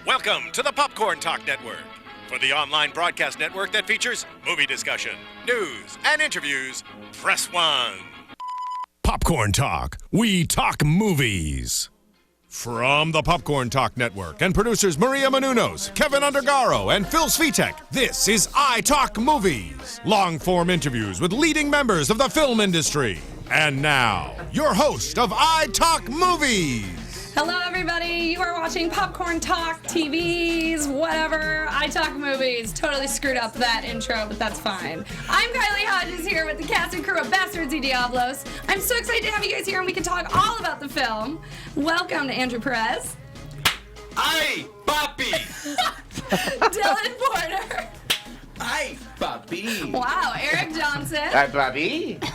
Welcome to the Popcorn Talk Network. For the online broadcast network that features movie discussion, news, and interviews, press 1. Popcorn Talk. We talk movies. From the Popcorn Talk Network and producers Maria Menounos, Kevin Undergaro, and Phil Svitek, this is iTalk Movies. Long-form interviews with leading members of the film industry. And now, your host of iTalk Movies. Hello, everybody. You are watching Popcorn Talk, TVs, whatever. I Talk Movies. Totally screwed up that intro, but that's fine. I'm Kylie Hodges here with the cast and crew of Bastards Y Diablos. I'm so excited to have you guys here and we can talk all about the film. Welcome to Andrew Perez. Aye, Papi! Dillon Porter. Aye, Papi! Wow, Eric Johnson. Aye, Papi!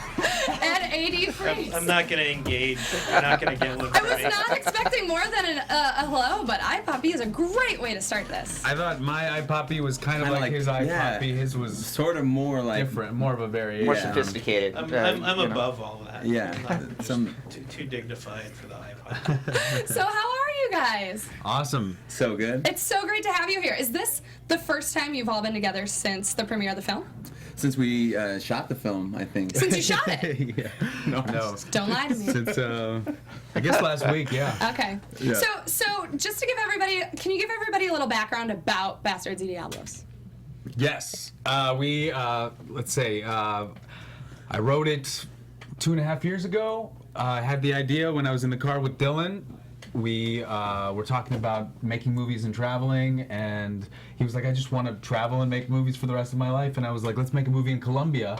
And AD Freese. I'm not going to engage. I'm not going to get one. I was not expecting more than a hello, but iPoppy is a great way to start this. I thought my iPoppy was kind of like his iPoppy. His was sort of more like different, more of a variation. More sophisticated. I'm above all that. Yeah. I'm not too dignified for the iPod. So how are you guys? Awesome. so good. It's so great to have you here. Is this the first time you've all been together since the premiere of the film? Since we shot the film, I think. Since you shot it? Yeah. No. Don't lie to me. Since I guess last week, yeah. Okay. Yeah. So just to give everybody, can you give everybody a little background about Bastards Y Diablos? Yes. Let's say, I wrote it 2.5 years ago. I had the idea when I was in the car with Dillon. We were talking about making movies and traveling, and he was like, I just want to travel and make movies for the rest of my life. And I was like, let's make a movie in Colombia.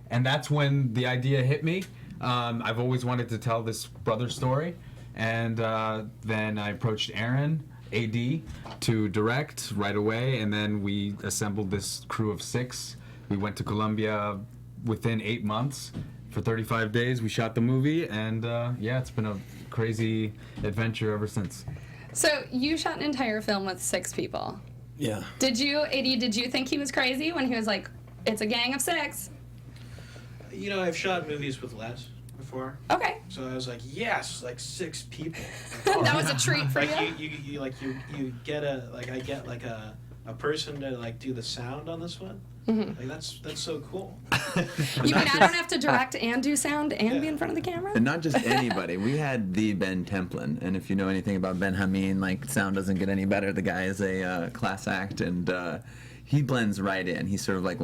And that's when the idea hit me. I've always wanted to tell this brother story. And then I approached Aaron, AD, to direct right away. And then we assembled this crew of 6. We went to Colombia within 8 months. For 35 days, we shot the movie, and yeah, it's been a crazy adventure ever since. So you shot an entire film with 6 people. Yeah. Did you think he was crazy when he was like, it's a gang of 6? You know, I've shot movies with less before. Okay. So I was like, yes, like 6 people. That was a treat for Like you? you get I get like a person to like do the sound on this one. Mm-hmm. Like that's so cool. You mean I don't have to direct and do sound and be in front of the camera? And not just anybody. We had the Ben Templin, and if you know anything about Ben Hameen, like, sound doesn't get any better. The guy is a class act, and he blends right in. He's sort of like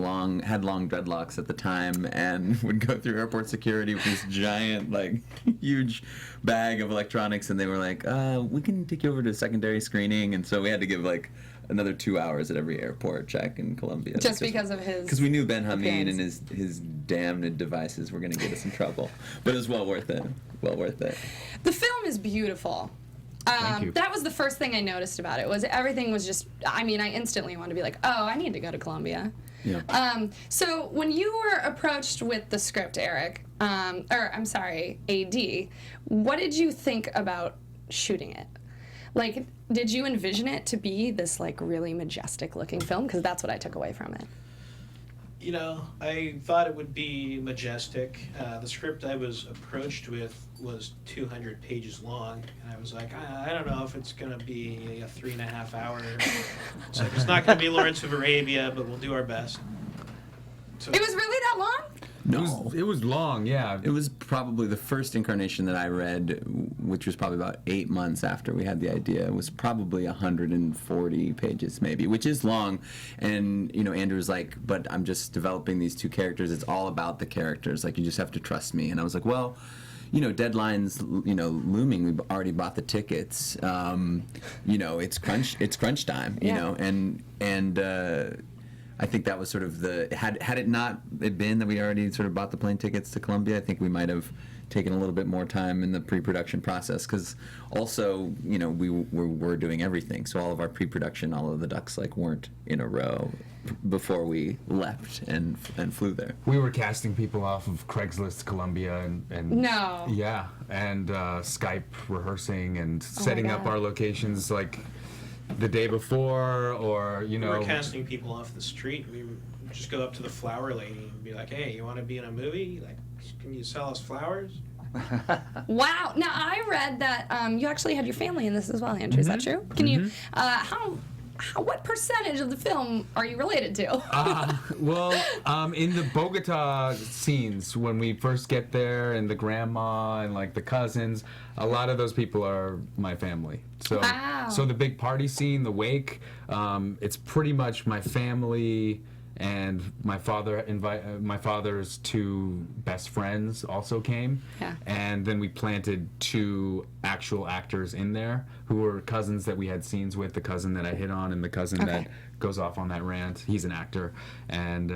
had long dreadlocks at the time, and would go through airport security with this giant, like, huge bag of electronics, and they were like, we can take you over to a secondary screening, and so we had to give, like, another 2 hours at every airport check in Colombia. Just because of his... Because we knew Ben Hameen appearance. and his damned devices were going to get us in trouble. But it was well worth it. Well worth it. The film is beautiful. Thank you. That was the first thing I noticed about it. Was everything was just... I mean, I instantly wanted to be like, oh, I need to go to Colombia. Yeah. So when you were approached with the script, Eric, AD, what did you think about shooting it? Like, did you envision it to be this, like, really majestic-looking film? Because that's what I took away from it. You know, I thought it would be majestic. The script I was approached with was 200 pages long, and I was like, I don't know if it's going to be a 3.5 hour. It's like, it's not going to be Lawrence of Arabia, but we'll do our best. So, It was really that long? No. It was long, yeah. It was probably the first incarnation that I read, which was probably about 8 months after we had the idea. It was probably 140 pages, maybe, which is long. And, you know, Andrew was like, but I'm just developing these 2 characters. It's all about the characters. Like, you just have to trust me. And I was like, well, you know, deadline's, you know, looming. We've already bought the tickets. You know, it's crunch time, you know, and I think that was sort of had it not been that we already sort of bought the plane tickets to Colombia, I think we might have taken a little bit more time in the pre-production process, because also, you know, we were doing everything, so all of our pre-production, all of the ducks like weren't in a row before we left and flew there. We were casting people off of Craigslist Colombia and No. Yeah, and Skype rehearsing and setting up God. our locations like the day before, or, you know. we were casting people off the street. We would just go up to the flower lady and be like, hey, you want to be in a movie? Like, can you sell us flowers? Wow. Now, I read that you actually had your family in this as well, Andrew. Is that true? Can you, what percentage of the film are you related to? In the Bogota scenes, when we first get there, and the grandma and like the cousins, a lot of those people are my family. So, Wow. So the big party scene, the wake, it's pretty much my family. And my father's two best friends also came. Yeah. And then we planted two actual actors in there who were cousins that we had scenes with, the cousin that I hit on and the cousin that goes off on that rant. He's an actor. And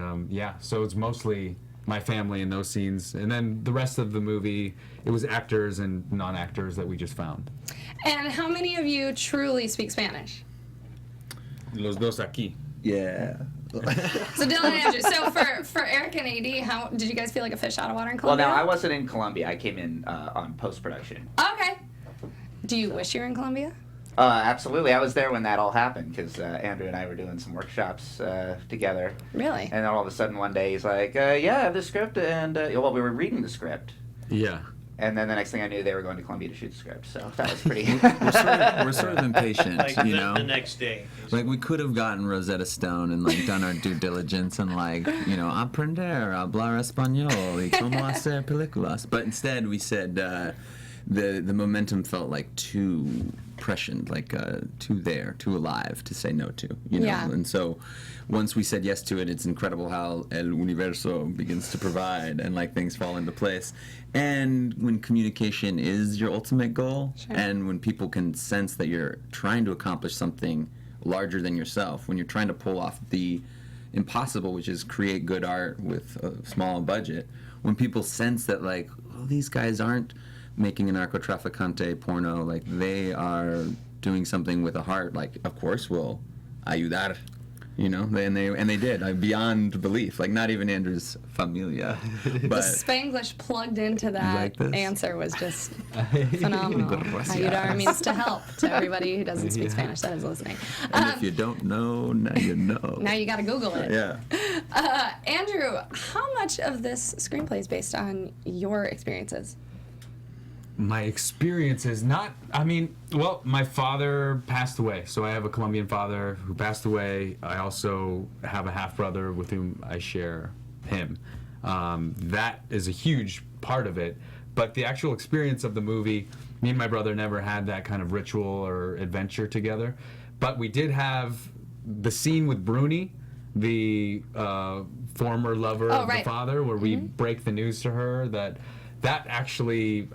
so it's mostly my family in those scenes. And then the rest of the movie, it was actors and non-actors that we just found. And how many of you truly speak Spanish? Los dos aquí. Yeah. So Dillon and Andrew. So for Eric and AD, how did you guys feel like a fish out of water in Well, Colombia? no, I wasn't in Colombia. I came in on post-production. Okay. Do you wish you were in Colombia? Absolutely. I was there when that all happened because Andrew and I were doing some workshops together. Really? And then all of a sudden one day he's like, yeah, I have the script. And, well, we were reading the script. Yeah. And then the next thing I knew, they were going to Colombia to shoot the script. So that was pretty... We're sort of impatient, Like you know? the next day. Like, we could have gotten Rosetta Stone and, like, done our due diligence and, like, you know, aprender a hablar español y cómo hacer películas. But instead, we said the momentum felt like too prescient, like too alive to say no to, you know? Yeah. And so once we said yes to it, it's incredible how El Universo begins to provide and, like, things fall into place. And when communication is your ultimate goal, Sure. and when people can sense that you're trying to accomplish something larger than yourself, when you're trying to pull off the impossible, which is create good art with a small budget, when people sense that, like, oh, these guys aren't making a narcotraficante porno, like, they are doing something with a heart, like, of course we'll ayudar. You know, and they did, like, beyond belief. Like, not even Andrew's familia. The But Spanglish plugged into that like this? answer was just phenomenal. Ayudar means to help to everybody who doesn't speak Spanish that is listening. and if you don't know, now you know. Now you got to Google it. Yeah. Andrew, how much of this screenplay is based on your experiences? My experience is not, my father passed away. So I have a Colombian father who passed away. I also have a half-brother with whom I share him. That is a huge part of it. But the actual experience of the movie, me and my brother never had that kind of ritual or adventure together. But we did have the scene with Bruni, the former lover of the father, where we break the news to her that actually...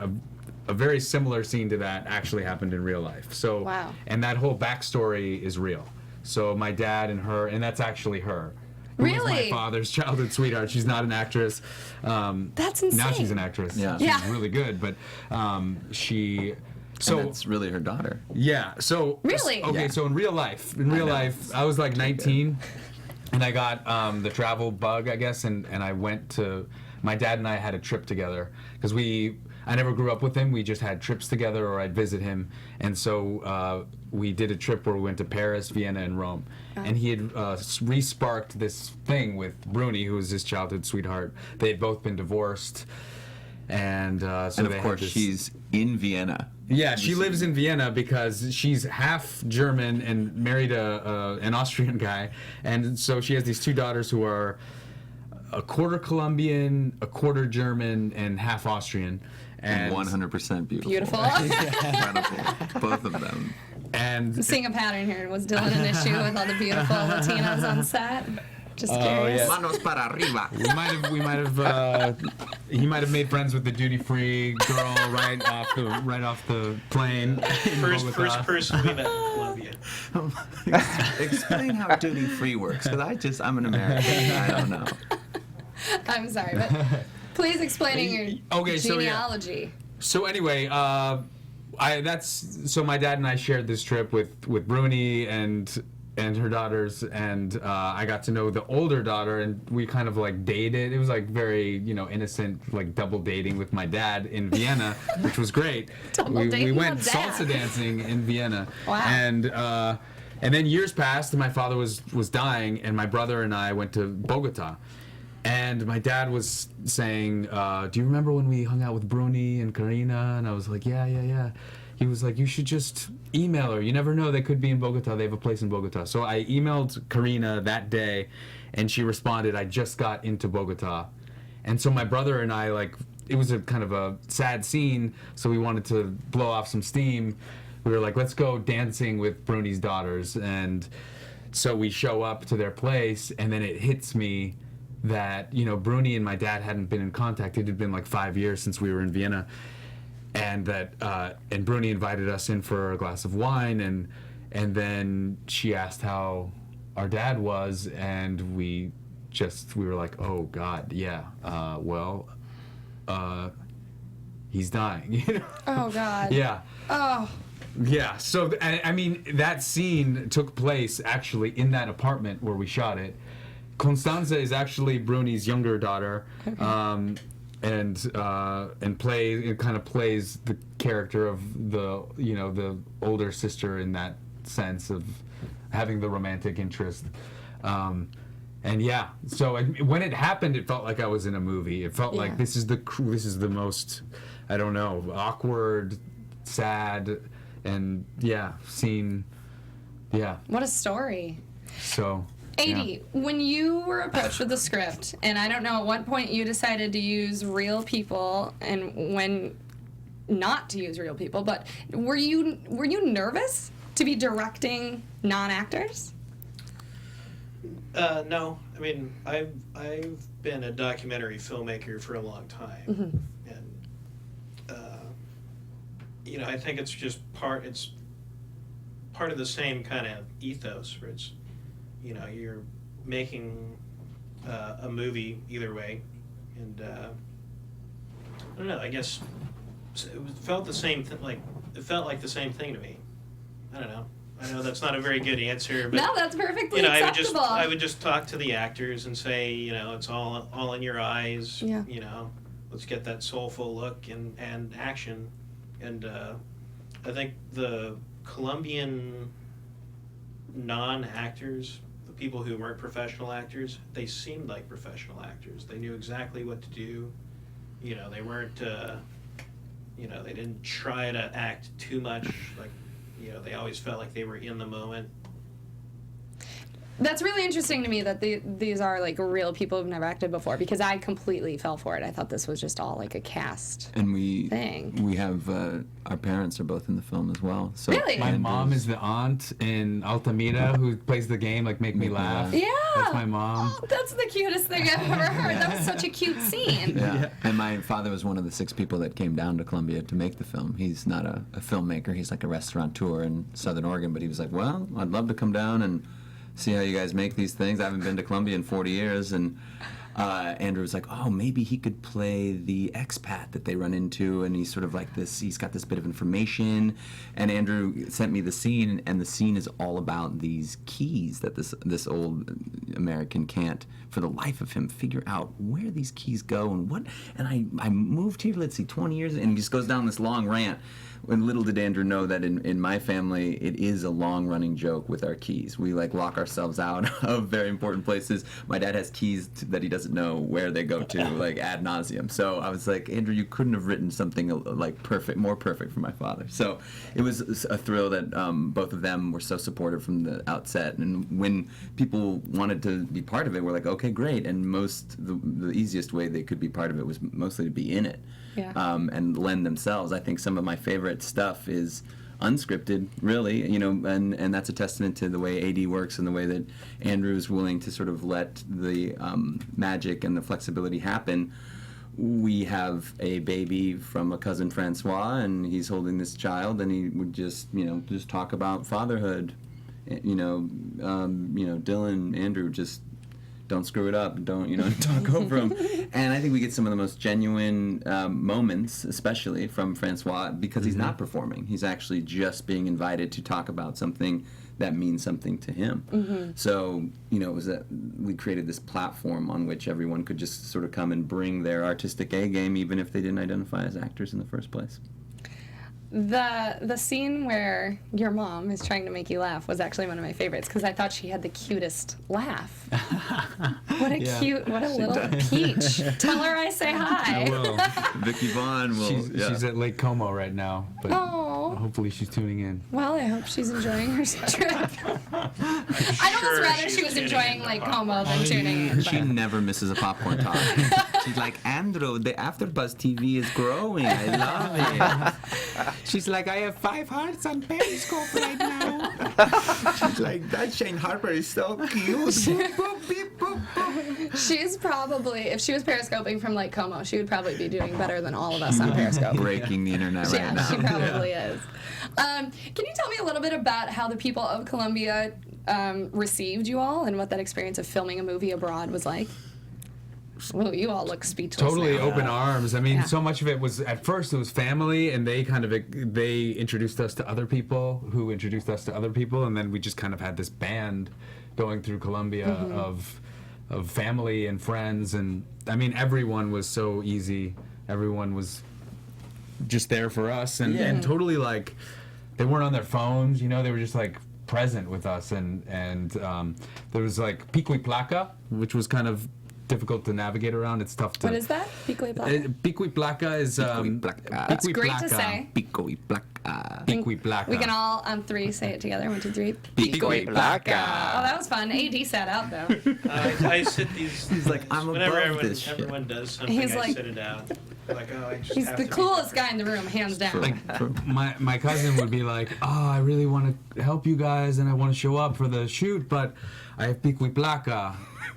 A very similar scene to that actually happened in real life. So, wow. And that whole backstory is real. So my dad and her, and that's actually her. Who was Really? my father's childhood sweetheart. She's not an actress. That's insane. Now she's an actress. Yeah. She's really good, but she. So and it's really her daughter. yeah. So Really? Okay. Yeah. So in real life, I was like 19, and I got the travel bug, I guess, and I went to. My dad and I had a trip together because I never grew up with him. We just had trips together, or I'd visit him. And so we did a trip where we went to Paris, Vienna, and Rome. And he had re-sparked this thing with Bruni, who was his childhood sweetheart. They had both been divorced. And so And they of had course, this- she's in Vienna. Yeah, she lives in Vienna because she's half German and married an Austrian guy. And so she has these two daughters who are a quarter Colombian, a quarter German, and half Austrian. And 100% beautiful. Beautiful. Incredible. Both of them. And I'm seeing a pattern here. Was Dillon an issue with all the beautiful Latinas on set? Just curious. yeah. Manos para arriba. he might have made friends with the duty-free girl right off the plane. First person we met in Colombia. Explain how duty free works, because I'm an American. I don't know. I'm sorry, but please explaining your genealogy. So anyway, so my dad and I shared this trip with Bruni and her daughters, and I got to know the older daughter, and we kind of like dated. It was like very, innocent, like double dating with my dad in Vienna, which was great. We went salsa dancing in Vienna. Wow. And then years passed, and my father was dying, and my brother and I went to Bogota. And my dad was saying, do you remember when we hung out with Bruni and Karina? And I was like, yeah. He was like, you should just email her. You never know, they could be in Bogota. They have a place in Bogota. So I emailed Karina that day, and she responded, I just got into Bogota. And so my brother and I, like, it was a kind of a sad scene, so we wanted to blow off some steam. We were like, let's go dancing with Bruni's daughters. And so we show up to their place, and then it hits me that, you know, Bruni and my dad hadn't been in contact. It had been like 5 years since we were in Vienna. And that, and Bruni invited us in for a glass of wine, and then she asked how our dad was, and we were like, oh God, yeah, he's dying, you know? Oh God. Yeah. Oh. Yeah, so, I mean, that scene took place actually in that apartment where we shot it. Constanza is actually Bruni's younger daughter. Okay. And it kind of plays the character of the older sister in that sense of having the romantic interest. And yeah, so when it happened, it felt like I was in a movie. It felt like this is the most, I don't know, awkward, sad, and scene. Yeah. What a story. So. AD, when you were approached with the script, and I don't know at what point you decided to use real people and when not to use real people, but were you nervous to be directing non-actors? No. I mean, I've been a documentary filmmaker for a long time, and I think it's just part of the same kind of ethos where it's, you're making a movie either way, and I don't know. I guess it felt the same it felt like the same thing to me. I don't know. I know that's not a very good answer, but no, that's perfectly acceptable. I would just talk to the actors and say, it's all in your eyes. Yeah. Let's get that soulful look and action, and I think the Colombian non-actors, the people who weren't professional actors, they seemed like professional actors. They knew exactly what to do. They weren't, they didn't try to act too much. Like, they always felt like they were in the moment. That's really interesting to me that these are like real people who've never acted before, because I completely fell for it. I thought this was just all like a cast and we thing. have our parents are both in the film as well. So really? My mom is the aunt in Altamira who plays the game like Make Me Laugh. Yeah. That's my mom. Oh, that's the cutest thing I've ever heard. That was such a cute scene. Yeah. And my father was one of the 6 people that came down to Colombia to make the film. He's not a filmmaker. He's like a restaurateur in Southern Oregon, but he was like, well, I'd love to come down and see how you guys make these things. I haven't been to Colombia in 40 years, and Andrew was like, oh, maybe he could play the expat that they run into, and he's sort of like this, he's got this bit of information, and Andrew sent me the scene, and the scene is all about these keys that this old American can't, for the life of him, figure out where these keys go and what, and I moved here, let's see, 20 years, and he just goes down this long rant. And little did Andrew know that in my family, it is a long-running joke with our keys. We like lock ourselves out of very important places. My dad has keys that he doesn't know where they go to, like ad nauseum. So I was like, Andrew, you couldn't have written something like more perfect for my father. So it was a thrill that both of them were so supportive from the outset. And when people wanted to be part of it, we're like, okay, great. And the easiest way they could be part of it was mostly to be in it. Yeah. And lend themselves. I think some of my favorite stuff is unscripted, really, and that's a testament to the way AD works and the way that Andrew is willing to sort of let the magic and the flexibility happen. We have a baby from a cousin Francois, and he's holding this child, and he would just talk about fatherhood. Dillon, Andrew, just don't screw it up, don't talk over him. And I think we get some of the most genuine moments, especially from Francois, because he's not performing. He's actually just being invited to talk about something that means something to him. So, it was that we created this platform on which everyone could just sort of come and bring their artistic A game, even if they didn't identify as actors in the first place. the scene where your mom is trying to make you laugh was actually one of my favorites because I thought she had the cutest laugh. What a little peach. Tell her I say hi. I will. Vicky Vaughn will. She's at Lake Como right now, but Oh. hopefully she's tuning in. Well, I hope she's enjoying her trip. I'd almost rather she was enjoying Lake Como than tuning in. She but- never misses a popcorn talk. She's like, Andrew, the AfterBuzz TV is growing. I love it. She's like, I have 5 hearts on Periscope right now. She's like, that Shane Harper is so cute. Boop, boop, beep, boop, boop. She's probably, if she was periscoping from Lake Como, she would probably be doing better than all of us on Periscope. Breaking the internet right Yeah, now. she probably is. Can you tell me a little bit about how the people of Colombia received you all and what that experience of filming a movie abroad was like? Well, you all look speechless. Totally now. open arms. I mean, Yeah. so much of it was, at first it was family, and they introduced us to other people who introduced us to other people, and then we just kind of had this band going through Colombia of family and friends, and I mean, everyone was so easy. Everyone was just there for us, and totally like, they weren't on their phones, you know, they were just like present with us, and there was like Pico y Placa, which was kind of difficult to navigate around. It's tough to. What is that? Pico y Placa? Pico y Placa is. Pico y Placa. That's great to say. Pico y Placa. Pico y Placa. We can all on 3 say it together. 1, 2, 3. Pico y Placa. Oh, that was fun. AD sat out though. I sit these. He's like, I'm whenever above this shit. everyone does something, He's I like- sit it out. Like, oh, I just He's have the to be coolest perfect. guy in the room, hands down. My cousin would be like, oh, I really want to help you guys and I want to show up for the shoot, but I have Pico y Placa.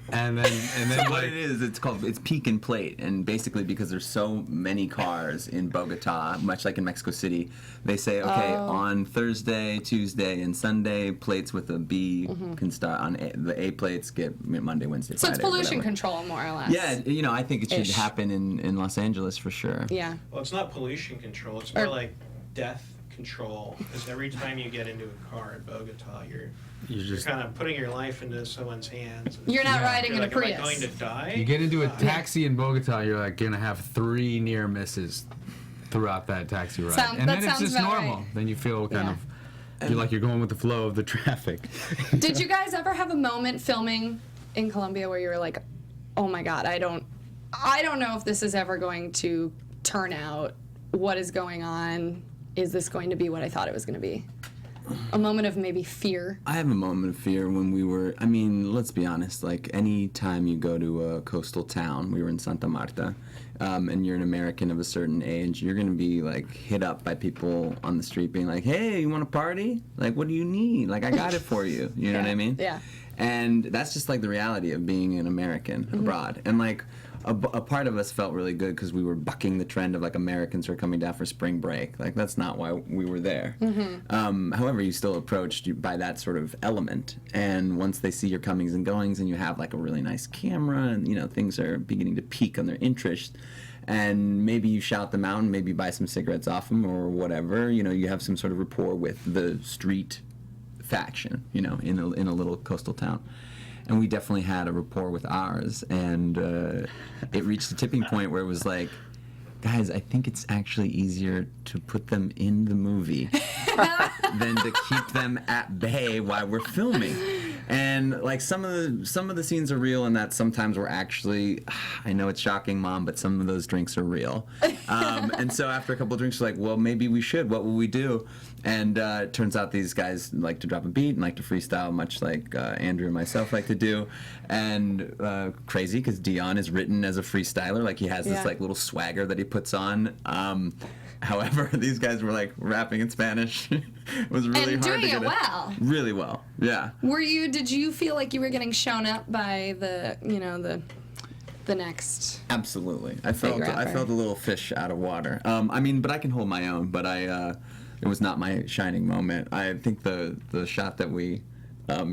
And then So what like, it is, it's peak and plate, and basically because there's so many cars in Bogota, much like in Mexico City, they say, okay, on Thursday, Tuesday, and Sunday, plates with a B can start on the A plates get Monday, Wednesday, So Friday. it's pollution whatever. control, more or less. Yeah, you know, I think it should Ish. happen in Los Angeles for sure. Yeah. Well, it's not pollution control. It's more like death control. Because every time you get into a car in Bogota, you're just kind of putting your life into someone's hands. And You're not Yeah. riding you're in a like, am I Prius. going to die? you get into a taxi in Bogota, you're like gonna have 3 near misses throughout that taxi ride, Sound- and that then it's sounds just about normal. right. Then you feel kind Yeah. of, you're like you're going with the flow of the traffic. Did you guys ever have a moment filming in Colombia where you were like, oh my God, I don't know if this is ever going to turn out. What is going on? Is this going to be what I thought it was going to be? A moment of maybe fear. I have a moment of fear when we were, I mean, let's be honest, like any time you go to a coastal town, we were in Santa Marta, and you're an American of a certain age, you're going to be like hit up by people on the street being like, hey, you want a party? Like, what do you need? Like, I got it for you. You know what I mean? Yeah. And that's just like the reality of being an American abroad. And like, a part of us felt really good because we were bucking the trend of like Americans who are coming down for spring break. Like that's not why we were there. However, you still approached by that sort of element, and once they see your comings and goings, and you have like a really nice camera, and you know things are beginning to peak on their interest, and maybe you shout them out, and maybe buy some cigarettes off them or whatever. You know, you have some sort of rapport with the street faction. You know, in a little coastal town. And we definitely had a rapport with ours, and it reached a tipping point where it was like, guys, I think it's actually easier to put them in the movie than to keep them at bay while we're filming. And like some of the scenes are real, and that sometimes we're actually, I know it's shocking, Mom, but some of those drinks are real. And so after a couple of drinks, we're like, well, maybe we should. What will we do? And it turns out these guys like to drop a beat and like to freestyle, much like Andrew and myself like to do. And crazy, because Dillon is written as a freestyler. Like he has this like little swagger that he puts on. However, these guys were like rapping in Spanish. It was really And hard doing to get it well. Really well, yeah. Did you feel like you were getting shown up by the next? Absolutely. I felt rapper. a little fish out of water. I mean, but I can hold my own. But it was not my shining moment. I think the shot that we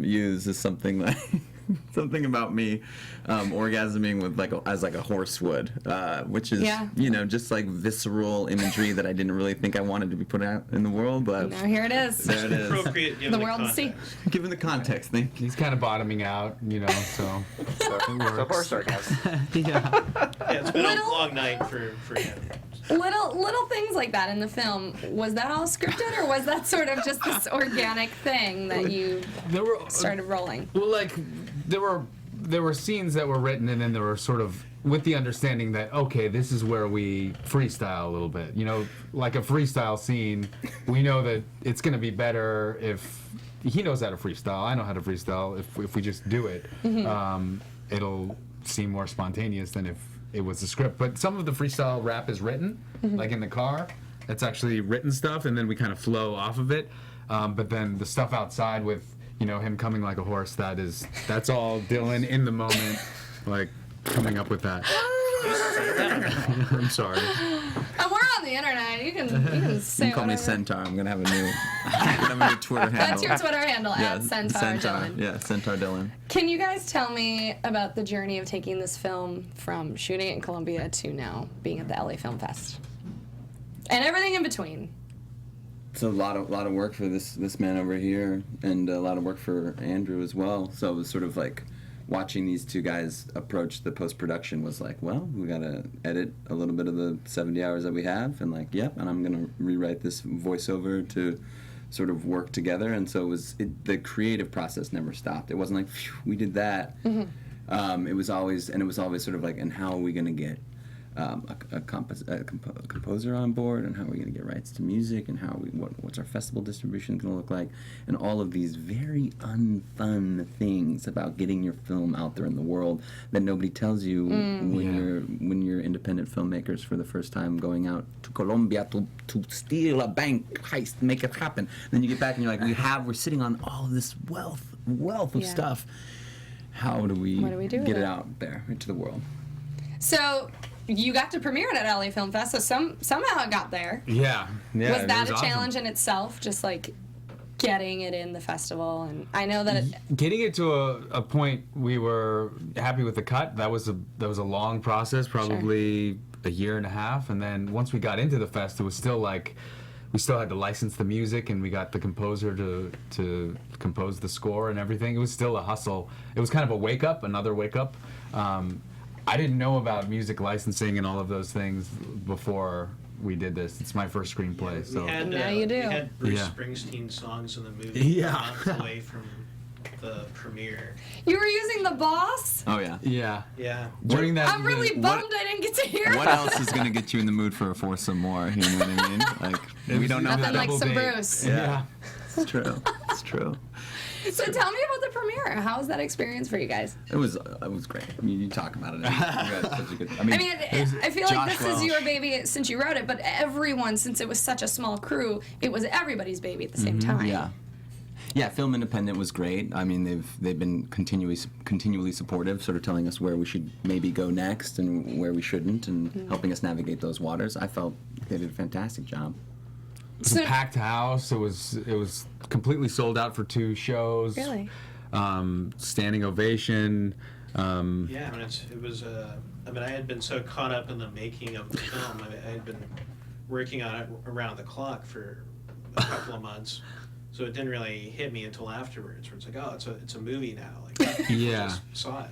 use is something like something about me orgasming with as a horse would, which is just like visceral imagery that I didn't really think I wanted to be put out in the world. But Now here it is. there it is. Appropriate given The world to see. context. Given the context, thank you. He's kind of bottoming out, you know, so. So horse orgasm. Yeah. Yeah, it's been Little- a long night for him. Little things like that in the film. Was that all scripted, or was that sort of just this organic thing that you started rolling? Well, like there were scenes that were written, and then there were sort of with the understanding that okay, this is where we freestyle a little bit. You know, like a freestyle scene, we know that it's going to be better if he knows how to freestyle. I know how to freestyle. If we just do it, it'll seem more spontaneous than if it was a script. But some of the freestyle rap is written, like in the car. That's actually written stuff, and then we kind of flow off of it. But then the stuff outside with, you know, him coming like a horse, that's all Dillon in the moment, like coming up with that. I'm sorry. We're on the internet. You can say You can call me whatever. Centaur. I'm gonna have a new Twitter handle. That's your Twitter handle, at Centaur Dillon. Yeah, Centaur Dillon. Can you guys tell me about the journey of taking this film from shooting it in Colombia to now being at the LA Film Fest? And everything in between. It's a lot of work for this man over here, and a lot of work for Andrew as well. So it was sort of like watching these two guys approach the post-production was like, well, we gotta edit a little bit of the 70 hours that we have, and like, yep, and I'm gonna rewrite this voiceover to sort of work together. And so the creative process never stopped. It wasn't like, phew, we did that. It was always sort of like, and how are we gonna get a composer on board, and how are we going to get rights to music, and what's our festival distribution going to look like, and all of these very unfun things about getting your film out there in the world that nobody tells you when you're independent filmmakers for the first time going out to Colombia to steal a bank heist, make it happen. Then you get back and you're like, we're sitting on all of this wealth of stuff. How do we do get it out there into the world? So you got to premiere it at LA Film Fest, so somehow it got there. Yeah. Was that a awesome. challenge in itself, just like getting it in the festival? And I know that getting it to a point we were happy with the cut. That was a long process, probably a year and a half. And then once we got into the fest, it was still like we still had to license the music, and we got the composer to compose the score and everything. It was still a hustle. It was kind of another wake up. I didn't know about music licensing and all of those things before we did this. It's my first screenplay, so now you do. We had Bruce Yeah. Springsteen songs in the movie. Yeah. Months away from the premiere. You were using The Boss? Oh yeah. yeah. Yeah. During that, I'm really bummed I didn't get to hear What that. else is gonna get you in the mood for a foursome more? You know what I mean? Like we don't know. Nothing how like to, some date. Bruce. Yeah. It's true. It's true. So tell me about the premiere. How was that experience for you guys? It was great. I mean, you talk about it. You had such a good. I mean, I feel like Josh this is your Welch. baby since you wrote it, but everyone, since it was such a small crew, it was everybody's baby at the same time. Yeah, Film Independent was great. I mean, they've been continually supportive, sort of telling us where we should maybe go next and where we shouldn't, and helping us navigate those waters. I felt they did a fantastic job. It's a packed house. It was completely sold out for 2 shows. Really? Standing ovation. Yeah, I mean, it was. I mean, I had been so caught up in the making of the film. I had been working on it around the clock for a couple of months, so it didn't really hit me until afterwards. Where it's like, oh, it's a movie now. Like, people just saw it.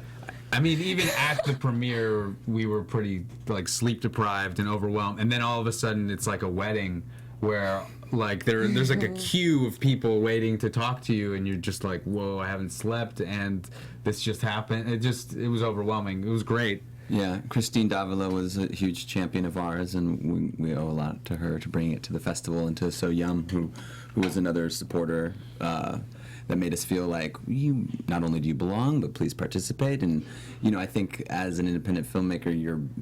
I mean, even at the premiere, we were pretty like sleep deprived and overwhelmed, and then all of a sudden, it's like a wedding where like there's like a queue of people waiting to talk to you, and you're just like, whoa, I haven't slept, and this just happened. It was overwhelming. It was great. Yeah, Christine Davila was a huge champion of ours, and we owe a lot to her to bring it to the festival, and to So Yum, who was another supporter that made us feel like you not only do you belong, but please participate. And I think as an independent filmmaker,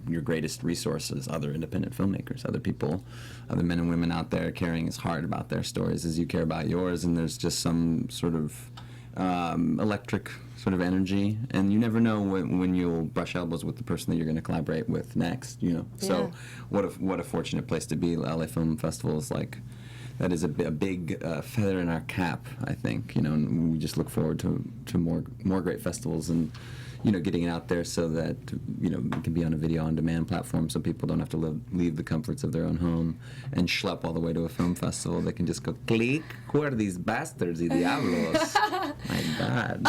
your greatest resource is other independent filmmakers, other people, other men and women out there caring as hard about their stories as you care about yours. And there's just some sort of electric sort of energy, and you never know when you'll brush elbows with the person that you're going to collaborate with next. So what a fortunate place to be. LA Film Festival is like. That is a big feather in our cap, I think, and we just look forward to more great festivals, and getting it out there so that it can be on a video on demand platform, so people don't have to leave the comforts of their own home and schlep all the way to a film festival. They can just go click. Who are these Bastards Y Diablos? My God.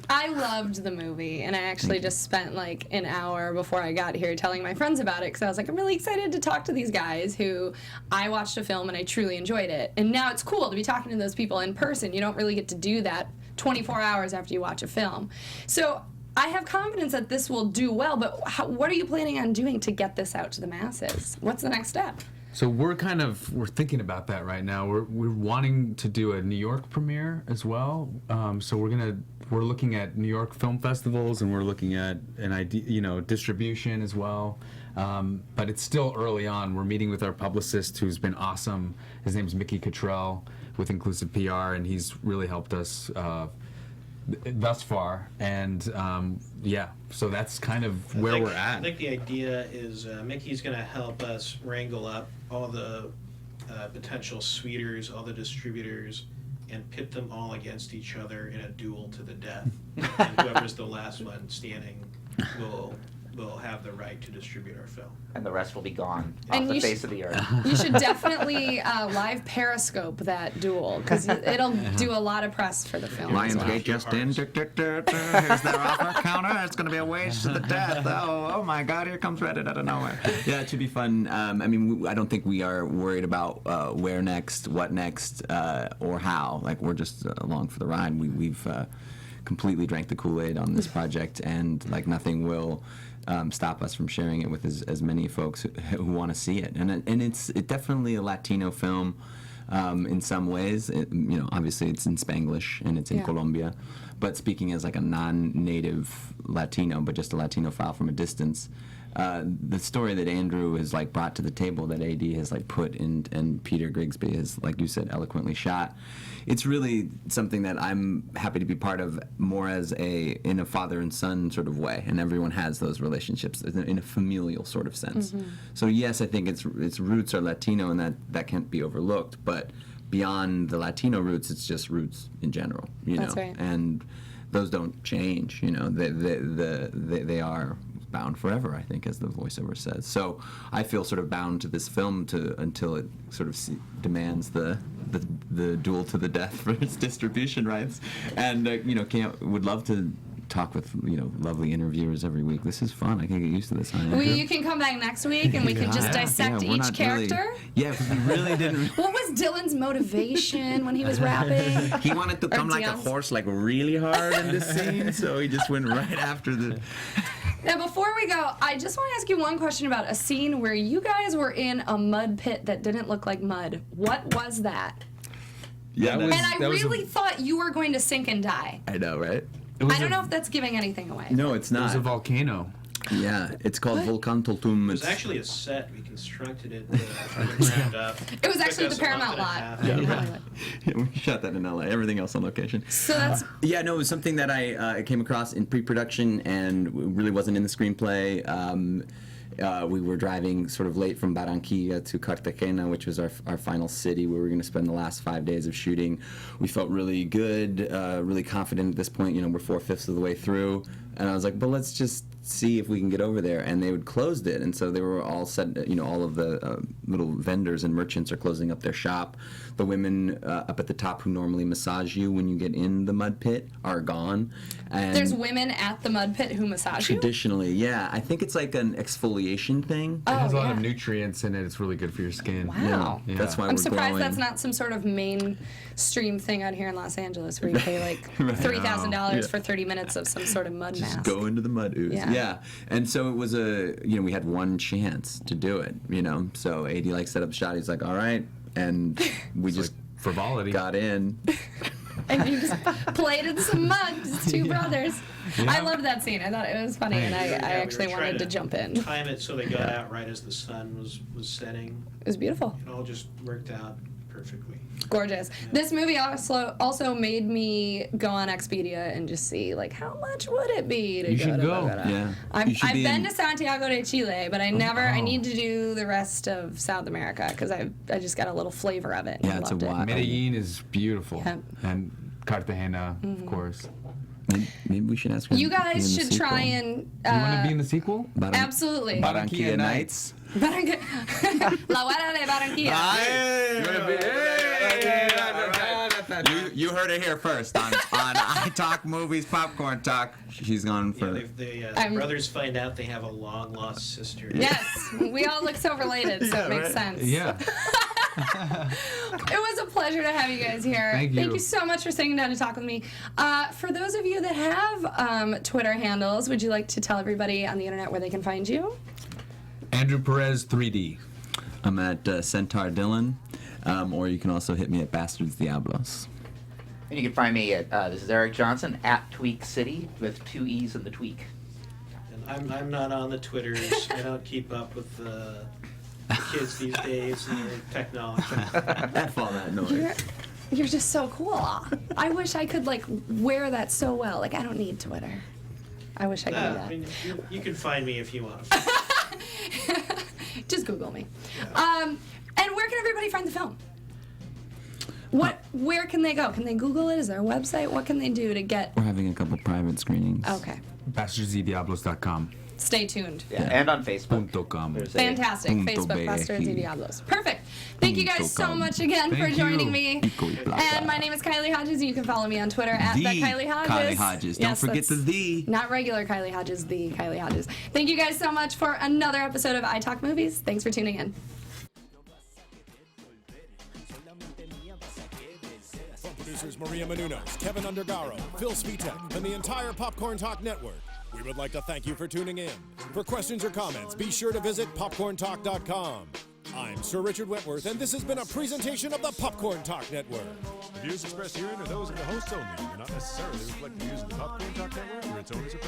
I loved the movie, and I actually just spent like an hour before I got here telling my friends about it, because I was like, I'm really excited to talk to these guys who I watched a film and I truly enjoyed it. And now it's cool to be talking to those people in person. You don't really get to do that 24 hours after you watch a film. So I have confidence that this will do well, but what are you planning on doing to get this out to the masses? What's the next step? So we're thinking about that right now. We're wanting to do a New York premiere as well. So we're looking at New York film festivals, and we're looking at an idea, distribution as well. But it's still early on. We're meeting with our publicist, who's been awesome. His name's Mickey Cottrell with Inclusive PR, and he's really helped us thus far. And so that's kind of where we're at. I think the idea is Mickey's going to help us wrangle up all the potential suitors, all the distributors, and pit them all against each other in a duel to the death. And whoever's the last one standing will have the right to distribute our film. And the rest will be gone And off the you face of the earth. You should definitely live Periscope that duel, because it'll do a lot of press for the film. as well. Lionsgate just in. Here's their offer counter. It's going to be a wage to the death. Oh my God! Here comes Reddit out of nowhere. Yeah, it should be fun. I don't think we are worried about where next, what next, or how. Like, we're just along for the ride. We've completely drank the Kool-Aid on this project, and like nothing will stop us from sharing it with as many folks who want to see it. And it's definitely a Latino film in some ways. Obviously it's in Spanglish and it's in Colombia, but speaking as like a non-native Latino, but just a Latino file from a distance. The story that Andrew has like brought to the table, that AD has like put in, and Peter Grigsby has, like you said, eloquently shot. It's really something that I'm happy to be part of, more as in a father and son sort of way, and everyone has those relationships in a familial sort of sense. Mm-hmm. So yes, I think its roots are Latino, and that can't be overlooked. But beyond the Latino roots, it's just roots in general. That's right. And those don't change. They are bound forever, I think, as the voiceover says. So I feel sort of bound to this film until it sort of demands the duel to the death for its distribution rights. And would love to talk with lovely interviewers every week. This is fun. I can get used to this. You can come back next week and we can just dissect each character. Because we really didn't. What was Dillon's motivation when he was rapping? He wanted to come like a horse, like really hard in this scene, so he just went right after the. Now, before we go, I just want to ask you one question about a scene where you guys were in a mud pit that didn't look like mud. What was that? Yeah, and I really thought you were going to sink and die. I know, right? I don't know if that's giving anything away. No, it's not. It was a volcano. Yeah, it's called Volcan Toltum. It was actually a set. We constructed it from the ground up. It was actually the Paramount lot. Yeah, we shot that in LA. Everything else on location. So that's... Yeah, no, it was something that I came across in pre-production and really wasn't in the screenplay. We were driving sort of late from Barranquilla to Cartagena, which was our final city where we were going to spend the last 5 days of shooting. We felt really good, really confident at this point. We're 4/5 of the way through. And I was like, but let's just see if we can get over there. And they had closed it. And so they were all set, all of the little vendors and merchants are closing up their shop. The women up at the top who normally massage you when you get in the mud pit are gone. And there's women at the mud pit who massage you? Traditionally, yeah. I think it's like an exfoliation thing. It has a lot of nutrients in it. It's really good for your skin. Wow. Yeah. That's why I'm we're surprised glowing. That's not some sort of mainstream thing out here in Los Angeles where you pay like $3,000 for 30 minutes of some sort of mud mask. Just go into the mud ooze. Yeah. And so it was we had one chance to do it, So AD set up shot. He's like, all right. And we just frivolity got in. And you just played in some mud, just two brothers. Yeah. I loved that scene. I thought it was funny, and I actually wanted to jump in. Time it so they got out right as the sun was setting. It was beautiful. It all just worked out perfectly. Gorgeous. Yeah. This movie also made me go on Expedia and just see how much would it be to go to Bogota. Yeah. I've been to Santiago de Chile, but I need to do the rest of South America because I just got a little flavor of it. Yeah, it's a lot. Medellin is beautiful, and Cartagena, of course. Maybe we should ask her. You to be in guys the should sequel. try and. You want to be in the sequel? Absolutely. Barranquilla Nights. La Guarda de Barranquilla. You heard it here first on iTalk Movies Popcorn Talk. She's gone for. The brothers find out they have a long lost sister. Yes, we all look so related, so it makes sense. Yeah. It was a pleasure to have you guys here. Thank you. Thank you so much for sitting down to talk with me. For those of you that have Twitter handles, would you like to tell everybody on the internet where they can find you? Andrew Perez 3D. I'm at Centaur Dillon, or you can also hit me at Bastards Diablos. And you can find me at, this is Eric Johnson, at Tweak City, with 2 E's in the tweak. And I'm not on the Twitters. I don't keep up with the kids these days and their technology. F all that noise. You're just so cool. I wish I could like wear that so well. Like I don't need Twitter. I wish I could do that. I mean, you can find me if you want. Just Google me. And where can everybody find the film? Where can they go? Can they Google it? Is there a website? What can they do to get? We're having a couple private screenings. Okay. BastardsYDiablos.com. Stay tuned. Yeah, and on Facebook. .com. There's a- Fantastic. Punto Facebook, BR. Bastards Y Diablos. Perfect. Thank you guys so .com. much again for Thank joining you. me. Pico y placa. And my name is Kylie Hodges, and you can follow me on Twitter at The Kylie Hodges. Kylie Hodges. Don't forget that's the. Not regular Kylie Hodges, the Kylie Hodges. Thank you guys so much for another episode of iTalk Movies. Thanks for tuning in. From producers Maria Menounos, Kevin Undergaro, Phil Svitek, and the entire Popcorn Talk Network, we would like to thank you for tuning in. For questions or comments, be sure to visit popcorntalk.com. I'm Sir Richard Wentworth, and this has been a presentation of the Popcorn Talk Network. The views expressed herein are those of the hosts only and do not necessarily reflect the views of the Popcorn Talk Network or its owners or